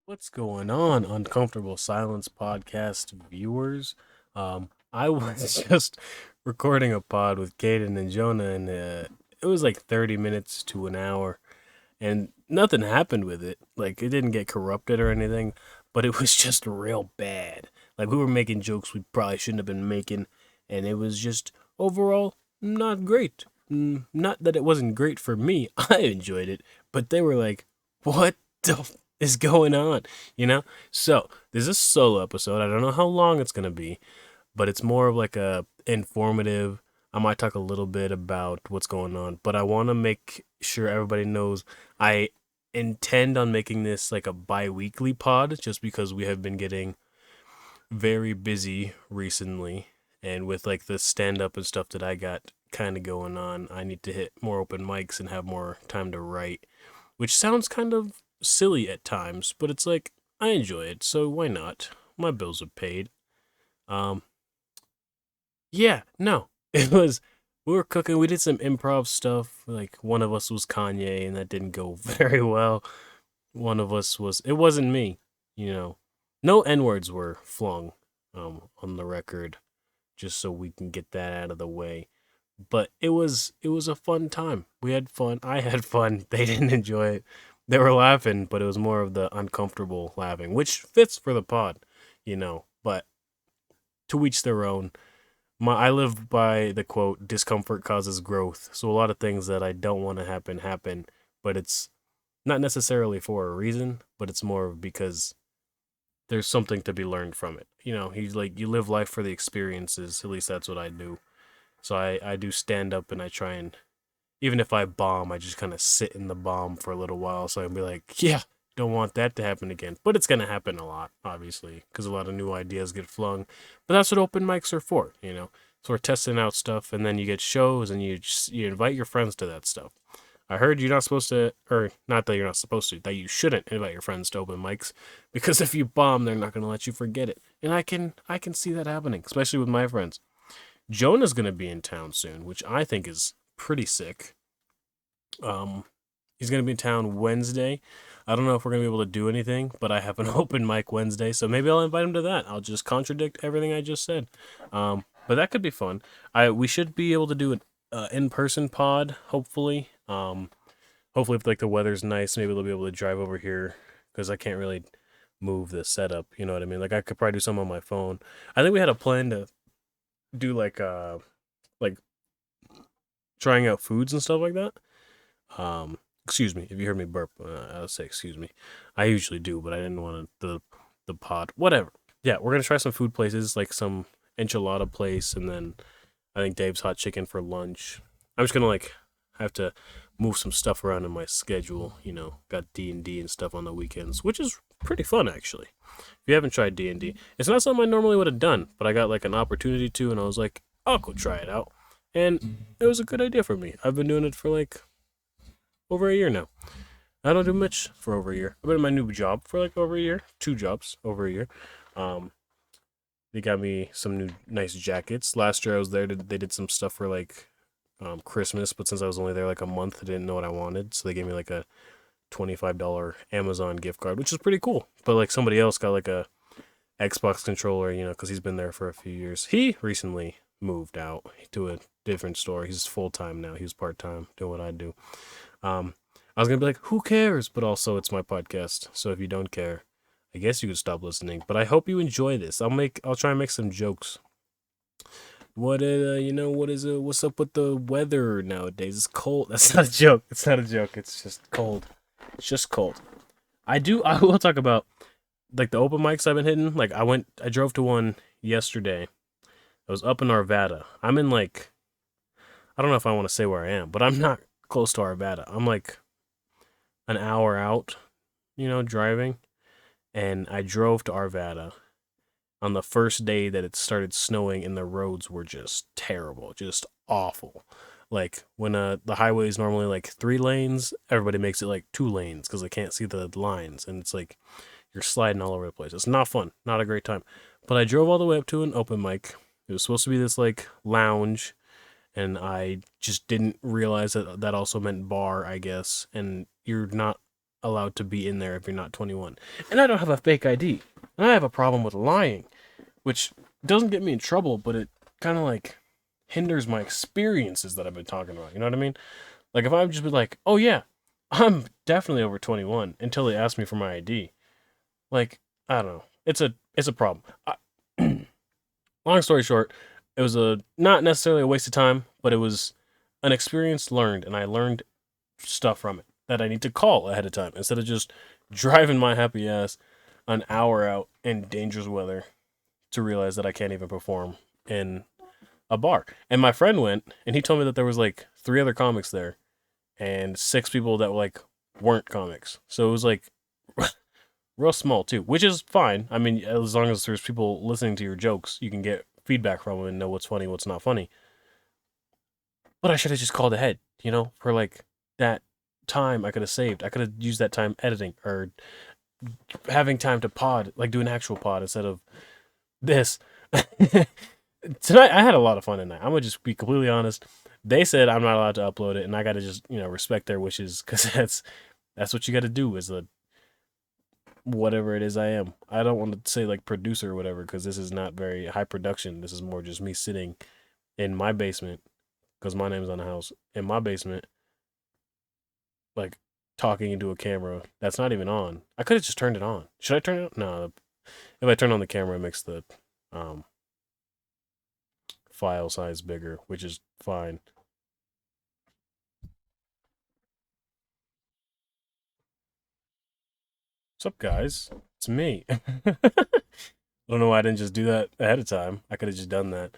What's going on, Uncomfortable Silence podcast viewers? I was just recording a pod with Caden and Jonah, and it was like 30 minutes to an hour, and nothing happened with it. Like, it didn't get corrupted or anything, but it was just real bad. Like, we were making jokes we probably shouldn't have been making, and it was just overall not great. Not that it wasn't great for me, I enjoyed it, but they were like, what the is going on? You know? So, this is a solo episode. I don't know how long it's going to be, but it's more of like a informative. I might talk a little bit about what's going on, but I want to make sure everybody knows I intend on making this like a bi-weekly pod just because we have been getting very busy recently, and with like the stand up and stuff that I got kind of going on, I need to hit more open mics and have more time to write, which sounds kind of silly at times, but it's like I enjoy it, so why not? My bills are paid. Um, yeah, no, it was. We were cooking. We did some improv stuff. Like one of us was Kanye, and that didn't go very well. One of us was. It wasn't me. You know, no n words were flung on the record, just so we can get that out of the way. But it was a fun time. We had fun. I had fun. They didn't enjoy it. They were laughing, but it was more of the uncomfortable laughing, which fits for the pod, you know. But to each their own. I live by the quote, discomfort causes growth. So a lot of things that I don't want to happen, but it's not necessarily for a reason, but it's more because there's something to be learned from it. You know, he's like, you live life for the experiences. At least that's what I do. So I do stand up and I try and, even if I bomb, I just kind of sit in the bomb for a little while. So I can be like, yeah, don't want that to happen again. But it's going to happen a lot, obviously, because a lot of new ideas get flung. But that's what open mics are for, you know? So we're testing out stuff, and then you get shows, and you invite your friends to that stuff. I heard you're not supposed to, or not that you're not supposed to, that you shouldn't invite your friends to open mics, because if you bomb, they're not going to let you forget it. And I can see that happening, especially with my friends. Jonah's going to be in town soon, which I think is pretty sick. Um, he's gonna be in town Wednesday. I don't know if we're gonna be able to do anything, but I have an open mic Wednesday, so maybe I'll invite him to that. I'll just contradict everything I just said. But that could be fun. We should be able to do an in person pod, hopefully. Hopefully if like the weather's nice, maybe they'll be able to drive over here because I can't really move the setup. You know what I mean? Like I could probably do some on my phone. I think we had a plan to do like trying out foods and stuff like that. Excuse me if you heard me burp. I'll say excuse me. I usually do, but I didn't want the pod. Whatever. Yeah, we're gonna try some food places, like some enchilada place, and then I think Dave's hot chicken for lunch. I'm just gonna like have to move some stuff around in my schedule. You know, got D and stuff on the weekends, which is pretty fun actually. If you haven't tried D, it's not something I normally would have done, but I got like an opportunity to, and I was like, I'll go try it out, and it was a good idea for me. I've been doing it for like over a year now. I don't do much for over a year. I've been in my new job for like over a year, two jobs over a year. Um, they got me some new nice jackets. Last year I was there. They did some stuff for like Christmas, but since I was only there like a month, I didn't know what I wanted, so they gave me like a $25 Amazon gift card, which is pretty cool. But like somebody else got like a Xbox controller, you know, because he's been there for a few years. He recently moved out to a different store. He's full time now. He was part time doing what I do. Um, I was gonna be like, who cares? But also, it's my podcast, so if you don't care, I guess you could stop listening. But I hope you enjoy this. I'll try and make some jokes. What's up with the weather nowadays? It's cold. That's not a joke. It's not a joke. It's just cold. It's just cold. I will talk about like the open mics I've been hitting. Like I drove to one yesterday. I was up in Arvada. I'm in like, I don't know if I want to say where I am, but I'm not close to Arvada. I'm like an hour out, you know, driving. And I drove to Arvada on the first day that it started snowing, and the roads were just terrible, just awful. Like when the highway is normally like 3 lanes, everybody makes it like 2 lanes because they can't see the lines, and it's like you're sliding all over the place. It's not fun, not a great time. But I drove all the way up to an open mic. It was supposed to be this like lounge, and I just didn't realize that that also meant bar, I guess. And you're not. allowed to be in there if you're not 21. And I don't have a fake ID. And I have a problem with lying, which doesn't get me in trouble, but it kind of like hinders my experiences that I've been talking about. You know what I mean? Like if I would just be like, "Oh yeah, I'm definitely over 21" until they ask me for my ID. Like, I don't know. It's a problem. Long story short, it was a not necessarily a waste of time, but it was an experience learned, and I learned stuff from it that I need to call ahead of time instead of just driving my happy ass an hour out in dangerous weather to realize that I can't even perform in a bar. And my friend went, and he told me that there was like three other comics there and six people that like weren't comics. So it was like real small too, which is fine. I mean, as long as there's people listening to your jokes, you can get feedback from them and know what's funny, what's not funny. But I should have just called ahead, for like that time I could have saved. I could have used that time editing or having time to pod, like do an actual pod instead of this. Tonight I had a lot of fun in that. I'm gonna just be completely honest. They said I'm not allowed to upload it, and I got to just respect their wishes because that's what you got to do as a whatever it is I am. I don't want to say like producer or whatever because this is not very high production. This is more just me sitting in my basement because my name's on the house in my basement, like talking into a camera that's not even on. I could have just turned it on. Should I turn it on? No. If I turn on the camera, it makes the um, file size bigger, which is fine. What's up, guys? It's me. I don't know why I didn't just do that ahead of time. I could have just done that.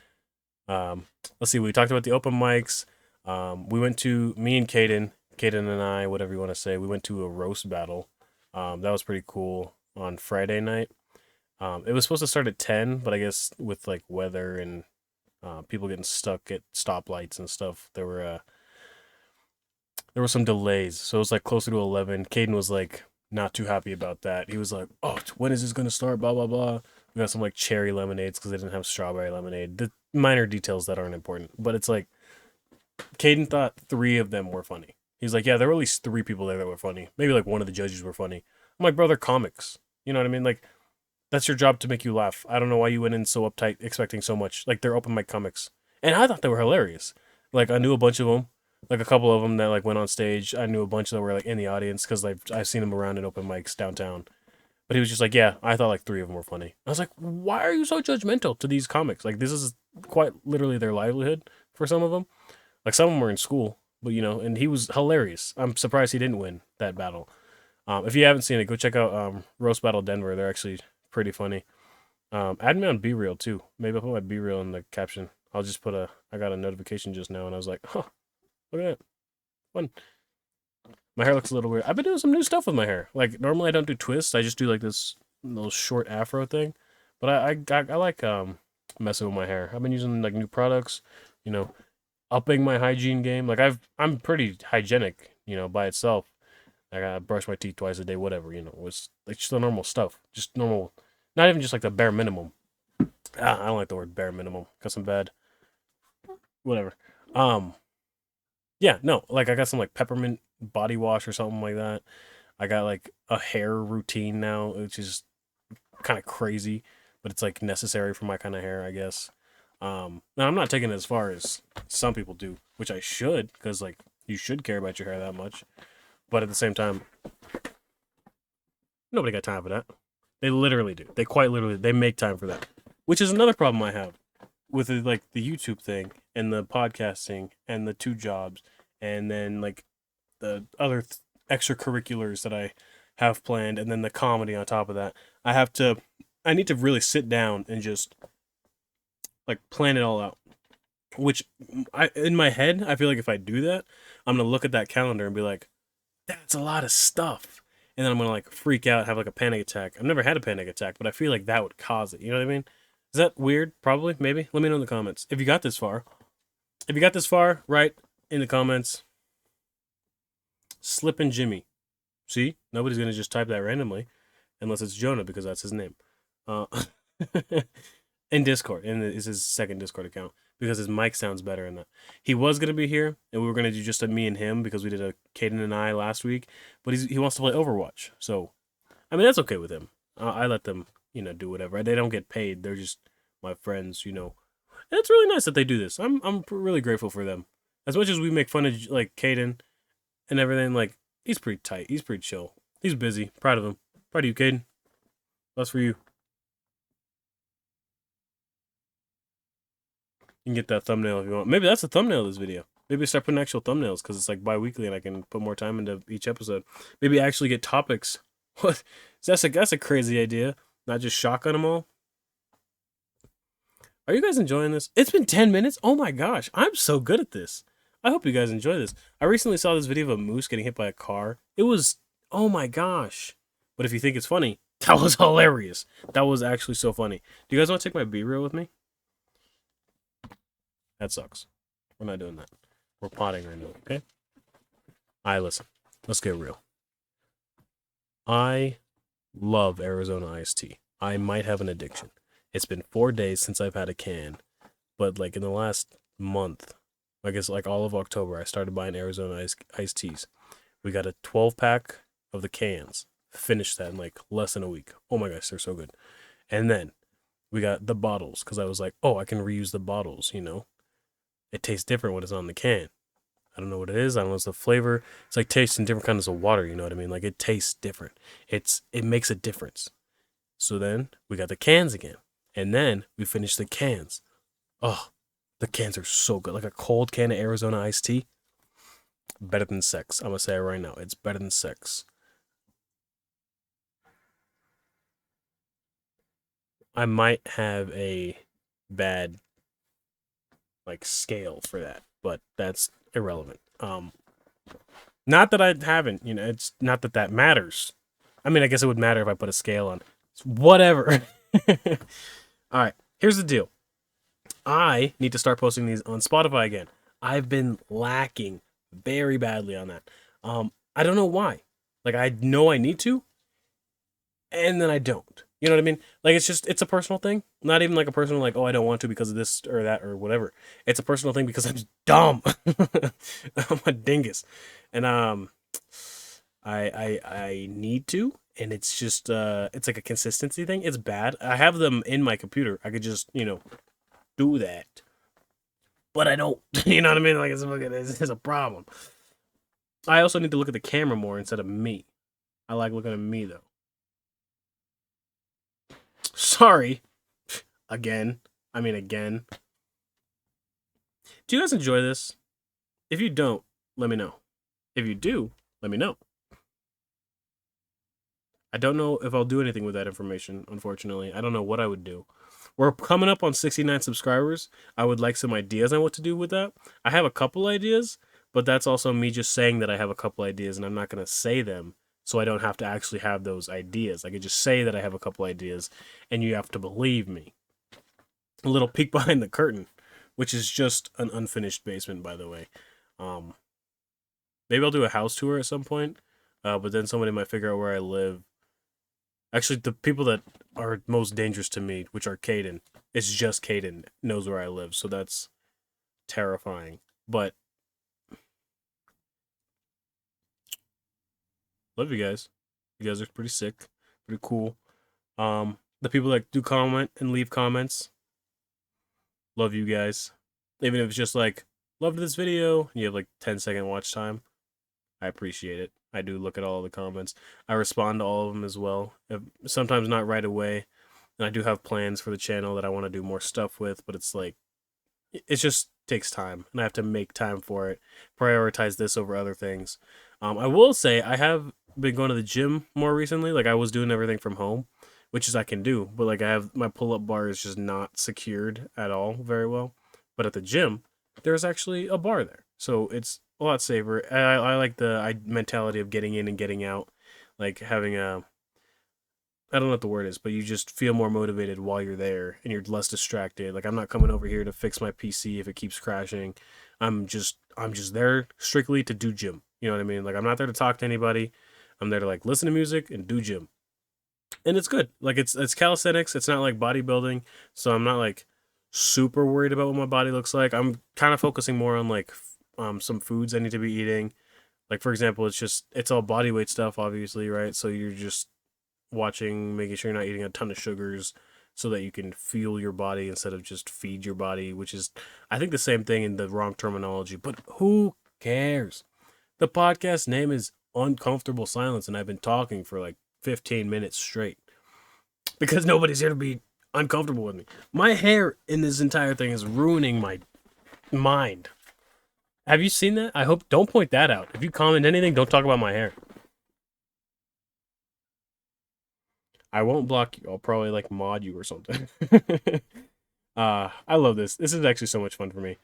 Let's see. We talked about the open mics. We went to me and Caden and I, whatever you want to say. We went to a roast battle. That was pretty cool on Friday night. It was supposed to start at 10, but I guess with like weather and people getting stuck at stoplights and stuff, there were some delays. So it was like closer to 11. Caden was like not too happy about that. He was like, "Oh, when is this gonna start? Blah blah blah." We got some like cherry lemonades because they didn't have strawberry lemonade. The minor details that aren't important, but it's like Caden thought three of them were funny. He's like, "Yeah, there were at least three people there that were funny. Maybe like one of the judges were funny." I'm like, "Bro, they're comics. You know what I mean? Like, that's your job to make you laugh. I don't know why you went in so uptight, expecting so much. Like, they're open mic comics, and I thought they were hilarious. Like, I knew a bunch of them, like a couple of them that like went on stage. I knew a bunch that were like in the audience because like I've seen them around in open mics downtown. But he was just like, yeah, I thought like three of them were funny. I was like, why are you so judgmental to these comics? Like, this is quite literally their livelihood for some of them. Like, some of them were in school, but and he was hilarious. I'm surprised he didn't win that battle. If you haven't seen it, go check out Roast Battle Denver. They're actually pretty funny. Add me on Be Real too. Maybe I'll put my Be Real in the caption. I'll just put I got a notification just now and I was like, huh, look at that. Fun. My hair looks a little weird. I've been doing some new stuff with my hair. Like normally I don't do twists. I just do like this little short afro thing. But I like messing with my hair. I've been using like new products, you know, upping my hygiene game. Like I'm pretty hygienic, by itself. I gotta brush my teeth twice a day, whatever, it's like just the normal stuff. Just normal, not even just like the bare minimum. I don't like the word bare minimum because I'm bad. Whatever. Um, yeah, no, like I got some like peppermint body wash or something like that. I got like a hair routine now, which is kind of crazy, but it's like necessary for my kind of hair, I guess. Now I'm not taking it as far as some people do, which I should, because like you should care about your hair that much. But at the same time, nobody got time for that. They literally do. They quite literally they make time for that, which is another problem I have with like the YouTube thing and the podcasting and the two jobs and then like the other extracurriculars that I have planned and then the comedy on top of that. I need to really sit down and just like plan it all out. Which I in my head, I feel like if I do that, I'm gonna look at that calendar and be like, that's a lot of stuff. And then I'm gonna like freak out, have like a panic attack. I've never had a panic attack, but I feel like that would cause it. You know what I mean? Is that weird? Probably, maybe. Let me know in the comments. If you got this far. If you got this far, write in the comments. Slippin' Jimmy. See? Nobody's gonna just type that randomly. Unless it's Jonah, because that's his name. Uh in Discord. And it's his second Discord account. because his mic sounds better in that. He was gonna be here, and we were gonna do just a me and him because we did a Caden and I last week. But he wants to play Overwatch, so I mean that's okay with him. I let them do whatever. They don't get paid. They're just my friends. And it's really nice that they do this. I'm really grateful for them. As much as we make fun of like Caden and everything, like he's pretty tight. He's pretty chill. He's busy. Proud of him. Proud of you, Caden. That's for you. You can get that thumbnail if you want. Maybe that's the thumbnail of this video. Maybe start putting actual thumbnails because it's like bi-weekly and I can put more time into each episode. Maybe actually get topics. What? That's a crazy idea. Not just shotgun them all. Are you guys enjoying this? It's been 10 minutes. Oh my gosh. I'm so good at this. I hope you guys enjoy this. I recently saw this video of a moose getting hit by a car. It was, oh my gosh. But if you think it's funny, that was hilarious. That was actually so funny. Do you guys want to take my B-reel with me? That sucks. We're not doing that. We're potting right now, okay? Alright, listen. Let's get real. I love Arizona iced tea. I might have an addiction. It's been 4 days since I've had a can, but like in the last month, I guess like all of October, I started buying Arizona iced teas. We got a 12-pack of the cans. Finished that in like less than a week. Oh my gosh, they're so good. And then we got the bottles because I was like, oh, I can reuse the bottles, It tastes different when it's on the can. I don't know what it is. I don't know what's the flavor. It's like tasting different kinds of water, you know what I mean? Like it tastes different. It makes a difference. So then we got the cans again. And then we finished the cans. Oh, the cans are so good. Like a cold can of Arizona iced tea. Better than sex. I'm going to say it right now. It's better than sex. I might have a bad like scale for that, but that's irrelevant. Not that I haven't, it's not that matters. I mean, I guess it would matter if I put a scale on. Whatever. All right, here's the deal. I need to start posting these on Spotify again. I've been lacking very badly on that. I don't know why. Like I know I need to, and then I don't. You know what I mean? Like it's a personal thing. Not even like a personal like, oh, I don't want to because of this or that or whatever. It's a personal thing because I'm dumb. I'm a dingus. And I need to, and it's just it's like a consistency thing. It's bad. I have them in my computer. I could just, do that. But I don't. You know what I mean? Like it's a problem. I also need to look at the camera more instead of me. I like looking at me though. Sorry. Again. I mean again. Do you guys enjoy this? If you don't, let me know. If you do, let me know. I don't know if I'll do anything with that information, unfortunately. I don't know what I would do. We're coming up on 69 subscribers. I would like some ideas on what to do with that. I have a couple ideas, but that's also me just saying that I have a couple ideas, and I'm not going to say them so I don't have to actually have those ideas. I could just say that I have a couple ideas, and you have to believe me. A little peek behind the curtain, which is just an unfinished basement, by the way. Maybe I'll do a house tour at some point, but then somebody might figure out where I live. Actually, the people that are most dangerous to me, which are Caden, it's just Caden knows where I live, so that's terrifying. But love you guys. You guys are pretty sick, pretty cool. The people that do comment and leave comments, love you guys. Even if it's just like, loved this video, and you have like 10-second watch time, I appreciate it. I do look at all the comments. I respond to all of them as well. Sometimes not right away. And I do have plans for the channel that I want to do more stuff with, but it's like, it just takes time. And I have to make time for it. Prioritize this over other things. I will say, I have been going to the gym more recently. Like, I was doing everything from home, which is I can do. But, like, I have my pull-up bar is just not secured at all very well. But at the gym, there's actually a bar there. So it's a lot safer. I like the mentality of getting in and getting out, like having I don't know what the word is, but you just feel more motivated while you're there and you're less distracted. Like I'm not coming over here to fix my PC if it keeps crashing. I'm just there strictly to do gym. You know what I mean? Like I'm not there to talk to anybody. I'm there to like listen to music and do gym. And it's good. Like it's calisthenics. It's not like bodybuilding. So I'm not like super worried about what my body looks like. I'm kind of focusing more on like some foods I need to be eating. Like for example, it's all body weight stuff, obviously, right? So you're just watching, making sure you're not eating a ton of sugars so that you can fuel your body instead of just feed your body, which is, I think, the same thing in the wrong terminology. But who cares? The podcast name is Uncomfortable Silence, and I've been talking for like 15 minutes straight because nobody's here to be uncomfortable with me. My hair in this entire thing is ruining my mind. Have you seen that? I hope, don't point that out. If you comment anything, don't talk about my hair. I won't block you. I'll probably like mod you or something. I love this. This is actually so much fun for me.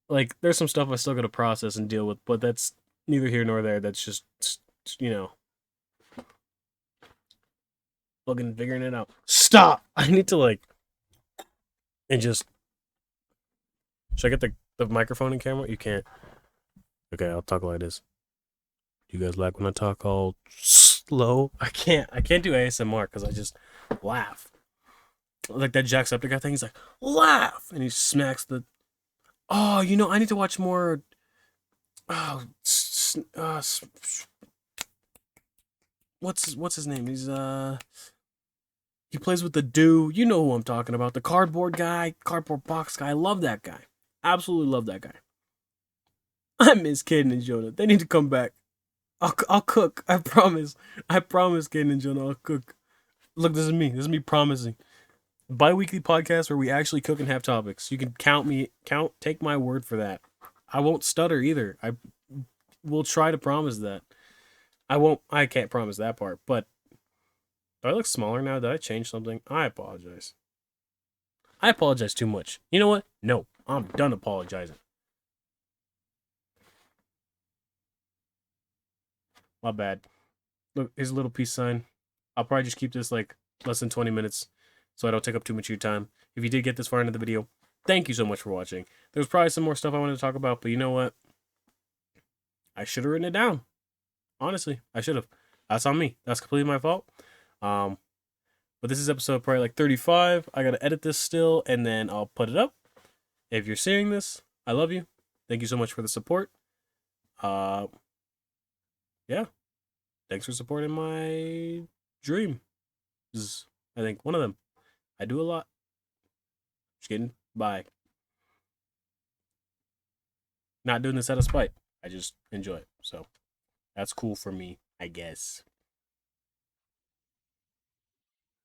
Like, there's some stuff I still gotta process and deal with, but that's neither here nor there. That's just, you know, fucking figuring it out. Stop! I need to like, and just, should I get the microphone and camera? You can't. Okay, I'll talk like this. You guys like when I talk all slow? I can't do ASMR because I just laugh. Like that Jacksepticeye thing. He's like, laugh! And he smacks the. Oh, I need to watch more. Oh, what's his name? He plays with the do. You know who I'm talking about. The cardboard guy, cardboard box guy. I love that guy. Absolutely love that guy. I miss Caden and Jonah. They need to come back. I'll cook. I promise. I promise, Caden and Jonah. I'll cook. Look, this is me. This is me promising. Bi-weekly podcast where we actually cook and have topics. You can take my word for that. I won't stutter either. I will try to promise that. I can't promise that part, but do I look smaller now? Did I change something? I apologize. I apologize too much. You know what? No, I'm done apologizing. My bad. Look, here's a little peace sign. I'll probably just keep this like less than 20 minutes so I don't take up too much of your time. If you did get this far into the video, thank you so much for watching. There's probably some more stuff I wanted to talk about, but you know what? I should have written it down. Honestly, I should have. That's on me. That's completely my fault. But this is episode probably like 35. I gotta edit this still, and then I'll put it up. If you're seeing this, I love you. Thank you so much for the support. Yeah. Thanks for supporting my dream. This is, I think, one of them. I do a lot. Just kidding. Bye. Not doing this out of spite. I just enjoy it. So that's cool for me, I guess.